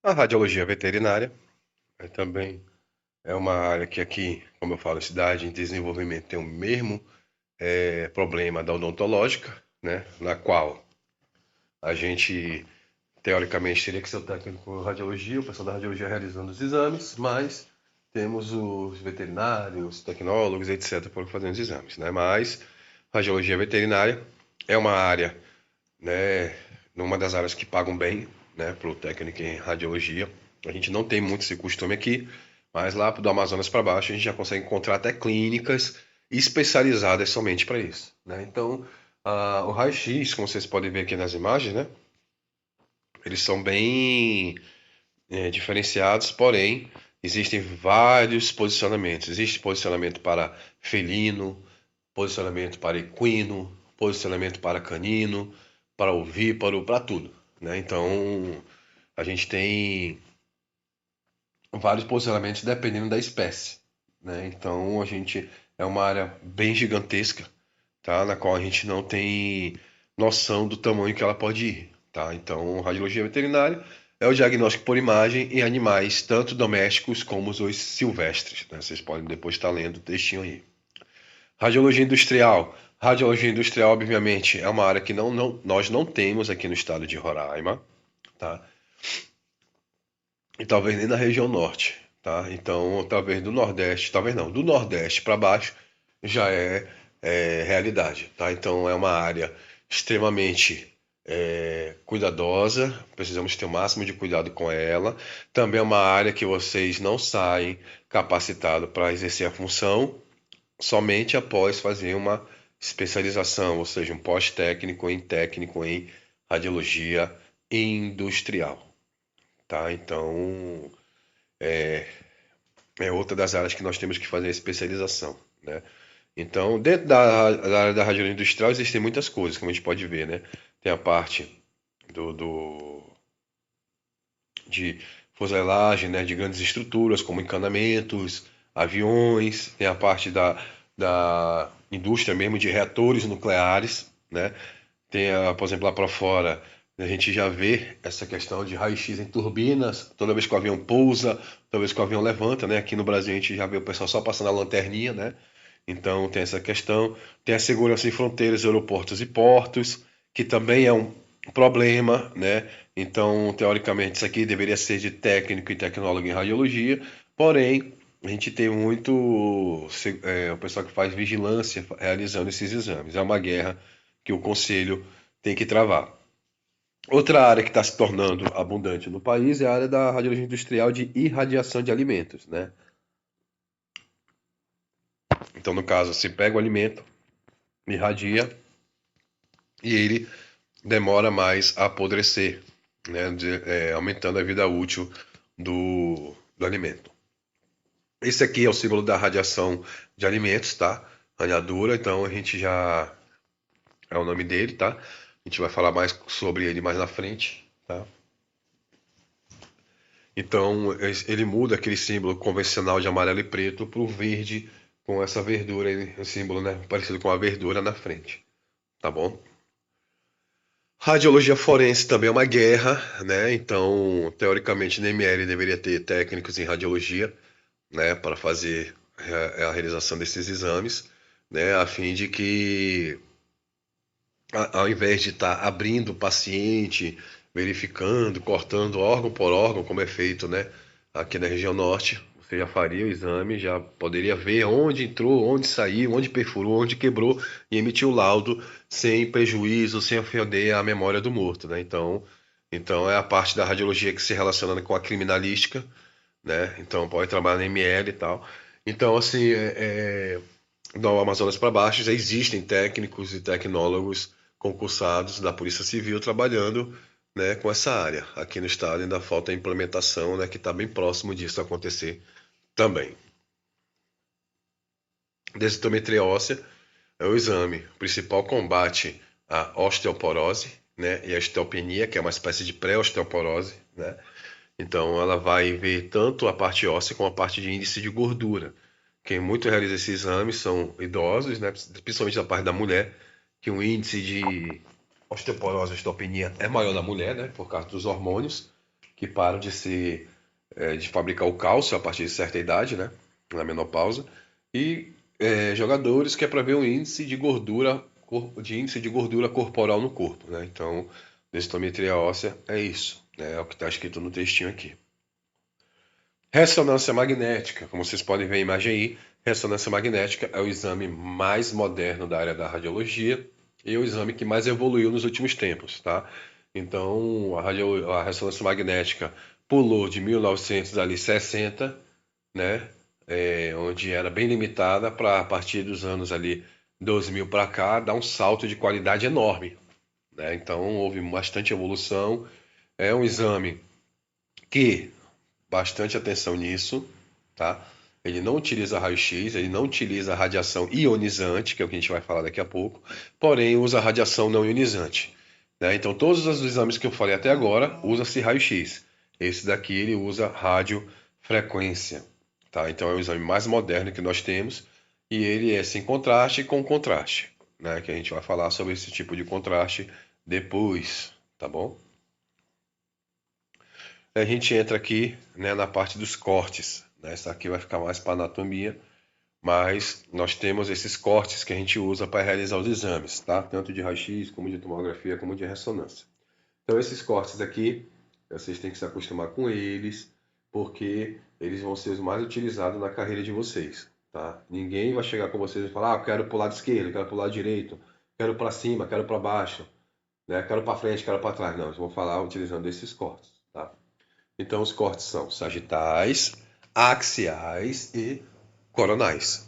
A radiologia veterinária também é uma área que aqui, como eu falo, cidade em desenvolvimento tem o mesmo problema da odontológica, né? Na qual a gente, teoricamente, teria que ser o técnico de radiologia, o pessoal da radiologia realizando os exames, mas temos os veterinários, tecnólogos, etc., por fazendo os exames, né? Mas radiologia veterinária é uma área, né, numa das áreas que pagam bem, né, para o técnico em radiologia. A gente não tem muito esse costume aqui, mas lá do Amazonas para baixo a gente já consegue encontrar até clínicas especializadas somente para isso, né? Então, o raio-x, como vocês podem ver aqui nas imagens, né, eles são bem diferenciados, porém existem vários posicionamentos. Existe posicionamento para felino, posicionamento para equino, posicionamento para canino, para ovíparo, para tudo, né? Então, a gente tem vários posicionamentos dependendo da espécie, né? Então, a gente é uma área bem gigantesca, tá? Na qual a gente não tem noção do tamanho que ela pode ir, tá? Então, radiologia veterinária é o diagnóstico por imagem em animais, tanto domésticos como os silvestres, né? Vocês podem depois estar lendo o textinho aí. Radiologia industrial. Radiologia industrial, obviamente, é uma área que nós não temos aqui no estado de Roraima, tá? E talvez nem na região norte, tá? Então, talvez do Nordeste, talvez não, do Nordeste para baixo já é realidade, tá? Então, é uma área extremamente cuidadosa, precisamos ter o máximo de cuidado com ela. Também é uma área que vocês não saem capacitados para exercer a função somente após fazer uma especialização, ou seja, um pós-técnico em técnico em radiologia industrial, tá? Então, é outra das áreas que nós temos que fazer a especialização, né? Então, dentro da área da radiologia industrial existem muitas coisas, como a gente pode ver, né? Tem a parte do de fuselagem, né, de grandes estruturas, como encanamentos, aviões, tem a parte da indústria mesmo de reatores nucleares, né? Tem, por exemplo, lá para fora, a gente já vê essa questão de raio-x em turbinas, toda vez que o avião pousa, toda vez que o avião levanta, né? Aqui no Brasil a gente já vê o pessoal só passando a lanterninha, né? Então tem essa questão, tem a segurança em fronteiras, aeroportos e portos, que também é um problema, né? Então, teoricamente, isso aqui deveria ser de técnico e tecnólogo em radiologia, porém, a gente tem muito o pessoal que faz vigilância realizando esses exames. É uma guerra que o conselho tem que travar. Outra área que está se tornando abundante no país é a área da radiologia industrial de irradiação de alimentos, né? Então, no caso, se pega o alimento, irradia e ele demora mais a apodrecer, né? Aumentando a vida útil do alimento. Esse aqui é o símbolo da radiação de alimentos, tá? Radiadura, então a gente já é o nome dele, tá? A gente vai falar mais sobre ele mais na frente, tá? Então ele muda aquele símbolo convencional de amarelo e preto para o verde com essa verdura, o símbolo, né, parecido com a verdura na frente, tá bom? Radiologia forense também é uma guerra, né? Então, teoricamente, na ML deveria ter técnicos em radiologia, né, para fazer a realização desses exames, né, a fim de que, ao invés de estar abrindo o paciente, verificando, cortando órgão por órgão, como é feito, né, aqui na região norte, você já faria o exame, já poderia ver onde entrou, onde saiu, onde perfurou, onde quebrou e emitir o laudo sem prejuízo, sem ofender a memória do morto, né? Então é a parte da radiologia que se relaciona com a criminalística, né? Então pode trabalhar na ML e tal. Então, assim, do Amazonas para baixo já existem técnicos e tecnólogos concursados da Polícia Civil trabalhando, né, com essa área. Aqui no estado ainda falta a implementação, né, que está bem próximo disso acontecer também. Densitometria óssea é o exame principal combate à osteoporose, né, e a osteopenia, que é uma espécie de pré-osteoporose, né? Então ela vai ver tanto a parte óssea como a parte de índice de gordura. Quem muito realiza esse exame são idosos, né? Principalmente da parte da mulher, que o índice de osteoporose, osteopenia é maior na mulher, né? Por causa dos hormônios que param de fabricar o cálcio a partir de certa idade, né? Na menopausa. E jogadores que é para ver o índice de gordura, índice de gordura corporal no corpo, né? Então, densitometria óssea é isso, né? É o que está escrito no textinho aqui. Ressonância magnética, como vocês podem ver a imagem aí, ressonância magnética é o exame mais moderno da área da radiologia e o exame que mais evoluiu nos últimos tempos, tá? Então, a ressonância magnética pulou de 1960, né, onde era bem limitada, para a partir dos anos ali 2000 para cá, dar um salto de qualidade enorme, né? Então, houve bastante evolução. É um exame que bastante atenção nisso, tá? Ele não utiliza raio-x, ele não utiliza radiação ionizante, que é o que a gente vai falar daqui a pouco, porém usa radiação não ionizante, né? Então todos os exames que eu falei até agora usa-se raio-x. Esse daqui ele usa radiofrequência, tá? Então é o exame mais moderno que nós temos e ele é sem contraste e com contraste, né? Que a gente vai falar sobre esse tipo de contraste depois, tá bom? A gente entra aqui, né, na parte dos cortes, né? Essa aqui vai ficar mais para anatomia, mas nós temos esses cortes que a gente usa para realizar os exames, tá? Tanto de raio-x, como de tomografia, como de ressonância. Então esses cortes aqui, vocês têm que se acostumar com eles, porque eles vão ser os mais utilizados na carreira de vocês, tá? Ninguém vai chegar com vocês e falar, ah, eu quero pro lado esquerdo, eu quero pro lado direito, quero para cima, quero para baixo, né? Quero para frente, quero para trás. Não, eles vão falar utilizando esses cortes, tá? Então, os cortes são sagitais, axiais e coronais,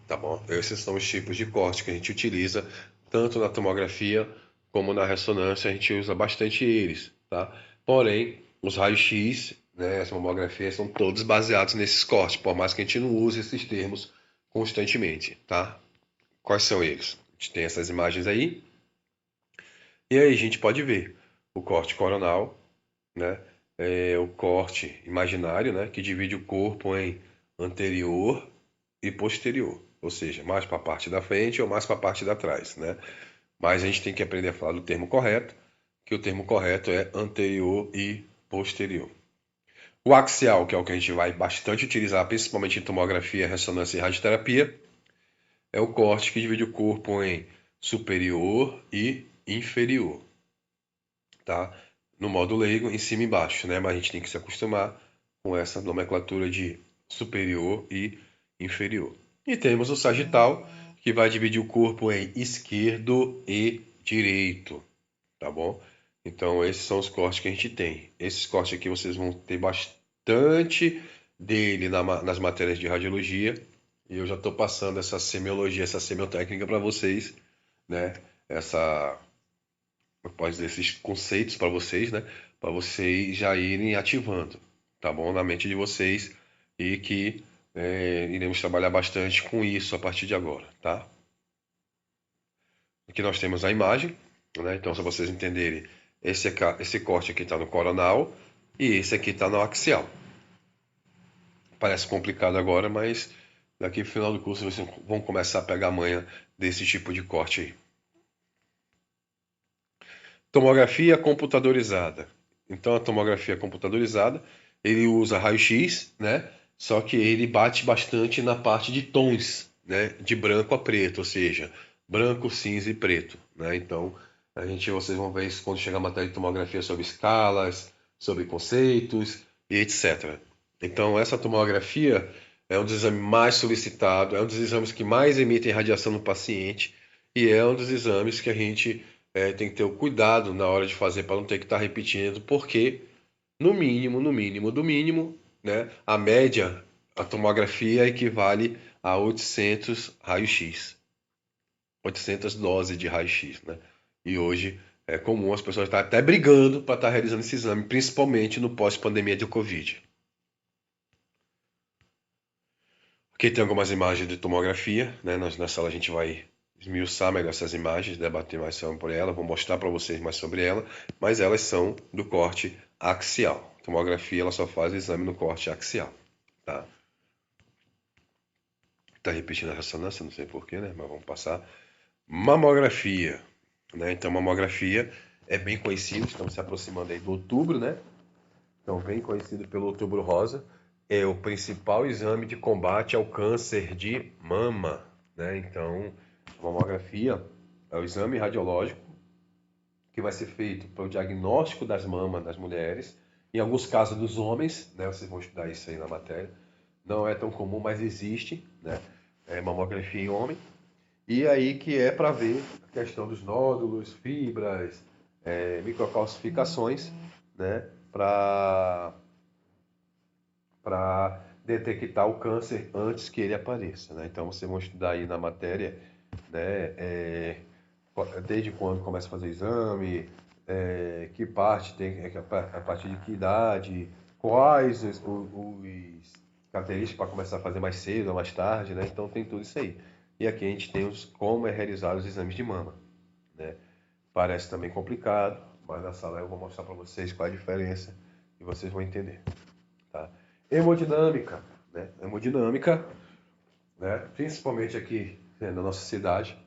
tá bom? Esses são os tipos de corte que a gente utiliza, tanto na tomografia como na ressonância, a gente usa bastante eles, tá? Porém, os raios-x, né, as mamografias são todos baseados nesses cortes, por mais que a gente não use esses termos constantemente, tá? Quais são eles? A gente tem essas imagens aí, e aí a gente pode ver o corte coronal, né? É o corte imaginário, né? Que divide o corpo em anterior e posterior, ou seja, mais para a parte da frente ou mais para a parte da trás, né? Mas a gente tem que aprender a falar do termo correto, que o termo correto é anterior e posterior. O axial, que é o que a gente vai bastante utilizar, principalmente em tomografia, ressonância e radioterapia, é o corte que divide o corpo em superior e inferior, tá? No modo leigo, em cima e embaixo, né? Mas a gente tem que se acostumar com essa nomenclatura de superior e inferior. E temos o sagital, que vai dividir o corpo em esquerdo e direito, tá bom? Então, esses são os cortes que a gente tem. Esses cortes aqui vocês vão ter bastante dele nas matérias de radiologia. E eu já estou passando essa semiologia, essa semiotécnica para vocês, né? Pode dizer, esses conceitos para vocês, né? Para vocês já irem ativando, tá bom? Na mente de vocês e que iremos trabalhar bastante com isso a partir de agora, tá? Aqui nós temos a imagem, né? Então, se vocês entenderem, esse corte aqui está no coronal e esse aqui está no axial. Parece complicado agora, mas daqui no final do curso vocês vão começar a pegar a manha desse tipo de corte aí. Tomografia computadorizada. Então, a tomografia computadorizada, ele usa raio-x, né? Só que ele bate bastante na parte de tons, né? De branco a preto, ou seja, branco, cinza e preto, né? Então, vocês vão ver isso quando chegar a matéria de tomografia sobre escalas, sobre conceitos e etc. Então, essa tomografia é um dos exames mais solicitados, é um dos exames que mais emitem radiação no paciente e é um dos exames que a gente tem que ter o cuidado na hora de fazer para não ter que estar repetindo, porque no mínimo, no mínimo do mínimo, né, a média, a tomografia equivale a 800 raio-x, 800 doses de raio-x, né? E hoje é comum as pessoas estarem até brigando para estar realizando esse exame, principalmente no pós-pandemia de Covid. Aqui tem algumas imagens de tomografia, né? Na sala a gente vai esmiuçar melhor essas imagens, debater mais sobre ela, vou mostrar para vocês mais sobre ela, mas elas são do corte axial. A tomografia ela só faz exame no corte axial, tá? Tá repetindo a ressonância, não sei porquê, né? Mas vamos passar. Mamografia, né? Então, mamografia é bem conhecido, estamos se aproximando aí do outubro, né? então bem conhecido pelo Outubro Rosa, é o principal exame de combate ao câncer de mama, né? Então, a mamografia é o exame radiológico que vai ser feito para o diagnóstico das mamas das mulheres, em alguns casos dos homens, né? Vocês vão estudar isso aí na matéria. Não é tão comum, mas existe, né? É mamografia em homem. E aí que é para ver a questão dos nódulos, fibras, microcalcificações, né? Para detectar o câncer antes que ele apareça, né? Então vocês vão estudar aí na matéria, né? Desde quando começa a fazer exame, que parte tem, a partir de que idade, quais os características para começar a fazer mais cedo ou mais tarde, né? Então tem tudo isso aí. E aqui a gente tem como é realizar os exames de mama, né? Parece também complicado, mas na sala eu vou mostrar para vocês qual é a diferença e vocês vão entender, tá? Hemodinâmica, né? Hemodinâmica, né? Principalmente aqui, né, na nossa cidade,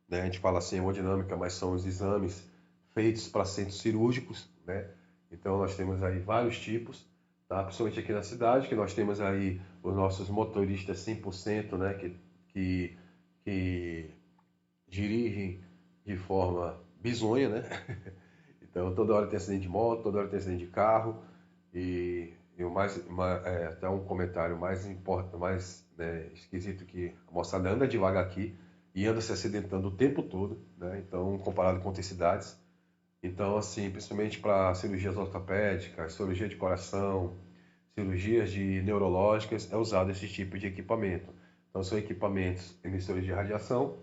né? A gente fala assim hemodinâmica, mas são os exames feitos para centros cirúrgicos, né? Então nós temos aí vários tipos, tá? Principalmente aqui na cidade, que nós temos aí os nossos motoristas 100%, né? Que, que dirigem de forma bizonha, né? Então toda hora tem acidente de moto, toda hora tem acidente de carro e o até um comentário mais né, esquisito que a moçada anda devagar aqui e anda se acidentando o tempo todo, né? Então comparado com outras cidades. Então assim, principalmente para cirurgias ortopédicas, cirurgia de coração, cirurgias de neurológicas, é usado esse tipo de equipamento. Então são equipamentos emissores de radiação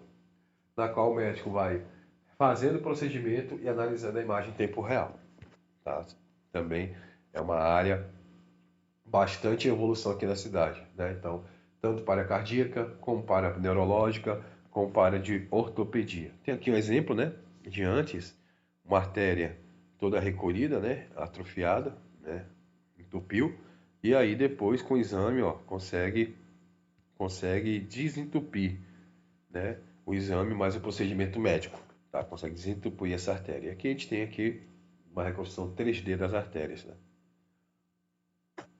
na qual o médico vai fazendo o procedimento e analisando a imagem em tempo real. Tá? Também é uma área bastante em evolução aqui na cidade, né? Então, tanto para a cardíaca, como para a neurológica, como para a de ortopedia. Tem aqui um exemplo, né? De antes, uma artéria toda recolhida, né? Atrofiada, né? Entupiu. E aí depois, com o exame, ó, consegue desentupir, né? O exame mais o procedimento médico, tá? Consegue desentupir essa artéria. Aqui a gente tem aqui uma reconstrução 3D das artérias, né?